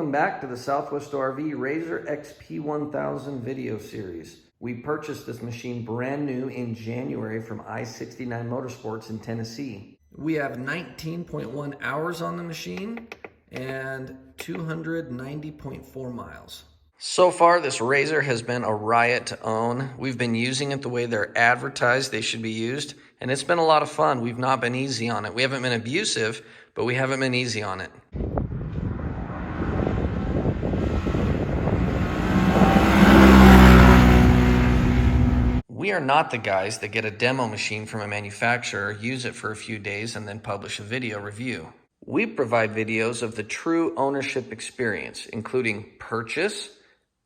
Welcome back to the Southwest RV RZR XP 1000 video series. We purchased this machine brand new in January from I-69 Motorsports in Tennessee. We have 19.1 hours on the machine and 290.4 miles. So far, this RZR has been a riot to own. We've been using it the way they're advertised they should be used, and it's been a lot of fun. We've not been easy on it. We haven't been abusive, but we haven't been easy on it. We are not the guys that get a demo machine from a manufacturer, use it for a few days, and then publish a video review. We provide videos of the true ownership experience, including purchase,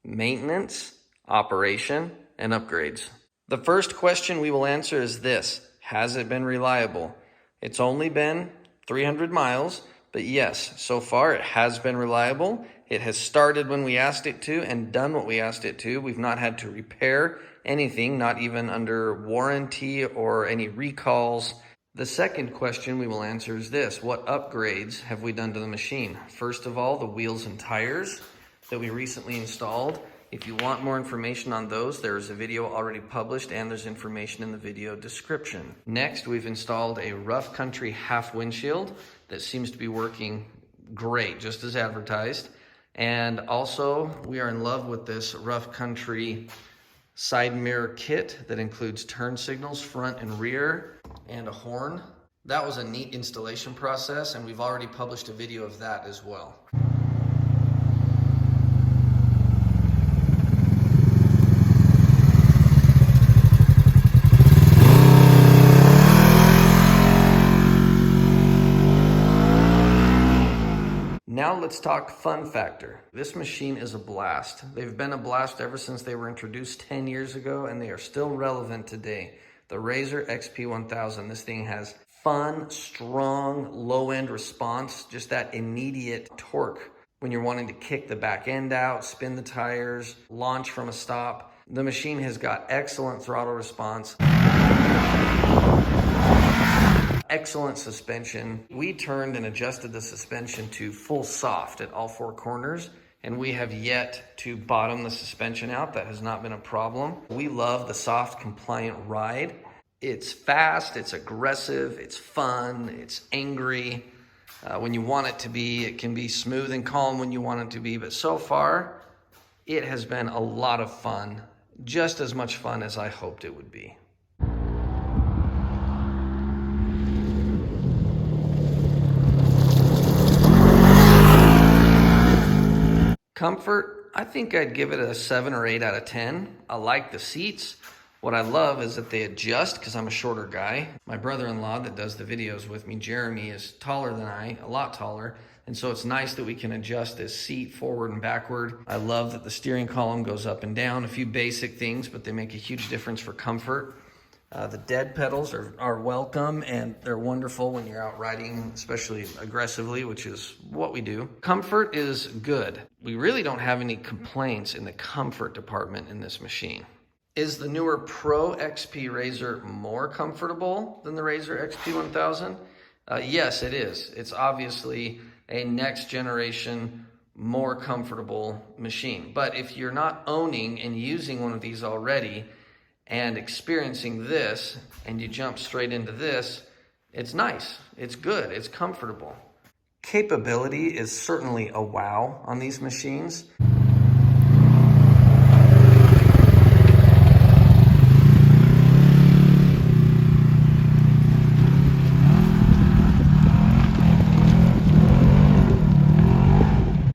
maintenance, operation, and upgrades. The first question we will answer is this: has it been reliable? It's only been 300 miles, but yes, so far it has been reliable. It has started when we asked it to and done what we asked it to. We've not had to repair anything, not even under warranty or any recalls. The second question we will answer is this: what upgrades have we done to the machine? First of all, the wheels and tires that we recently installed. If you want more information on those, there is a video already published and there's information in the video description. Next, we've installed a rough country half windshield that seems to be working great, just as advertised. And also, we are in love with this rough country side mirror kit that includes turn signals front and rear and a horn. That was a neat installation process, and we've already published a video of that as well. Now let's talk fun factor. This machine is a blast. They've been a blast ever since they were introduced 10 years ago, and they are still relevant today. The RZR XP 1000, this thing has fun, strong, low-end response, just that immediate torque when you're wanting to kick the back end out, spin the tires, launch from a stop. The machine has got excellent throttle response, excellent suspension. We turned and adjusted the suspension to full soft at all four corners, and we have yet to bottom the suspension out. That has not been a problem. We love the soft, compliant ride. It's fast, it's aggressive, it's fun, it's angry. When you want it to be, it can be smooth and calm when you want it to be, but so far, it has been a lot of fun, just as much fun as I hoped it would be. Comfort, I think I'd give it a 7 or 8 out of 10. I like the seats. What I love is that they adjust because I'm a shorter guy. My brother-in-law that does the videos with me, Jeremy, is taller than I, a lot taller. And so it's nice that we can adjust this seat forward and backward. I love that the steering column goes up and down. A few basic things, but they make a huge difference for comfort. The dead pedals are welcome, and they're wonderful when you're out riding, especially aggressively, which is what we do. Comfort is good. We really don't have any complaints in the comfort department in this machine. Is the newer Pro XP RZR more comfortable than the RZR XP 1000? Yes, it is. It's obviously a next generation, more comfortable machine. But if you're not owning and using one of these already, and experiencing this, and you jump straight into this, it's nice, it's good, it's comfortable. Capability is certainly a wow on these machines.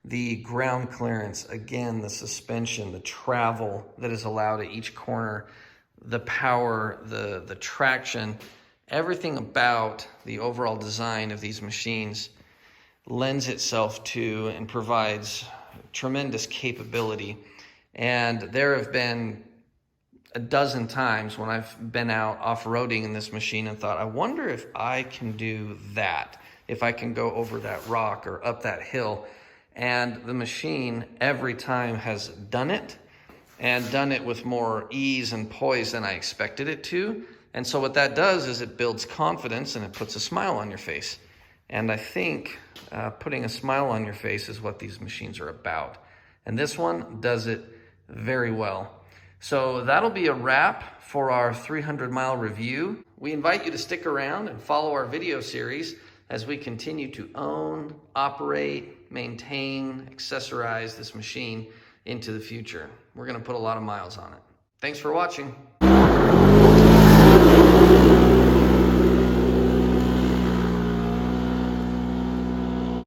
The ground clearance, again, the suspension, the travel that is allowed at each corner, the power, the traction, everything about the overall design of these machines lends itself to and provides tremendous capability. And there have been a dozen times when I've been out off-roading in this machine and thought, I wonder if I can do that, if I can go over that rock or up that hill. And the machine every time has done it, and done it with more ease and poise than I expected it to. And so what that does is it builds confidence and it puts a smile on your face. And I think putting a smile on your face is what these machines are about. And this one does it very well. So that'll be a wrap for our 300-mile review. We invite you to stick around and follow our video series as we continue to own, operate, maintain, accessorize this machine into the future. We're going to put a lot of miles on it. Thanks for watching.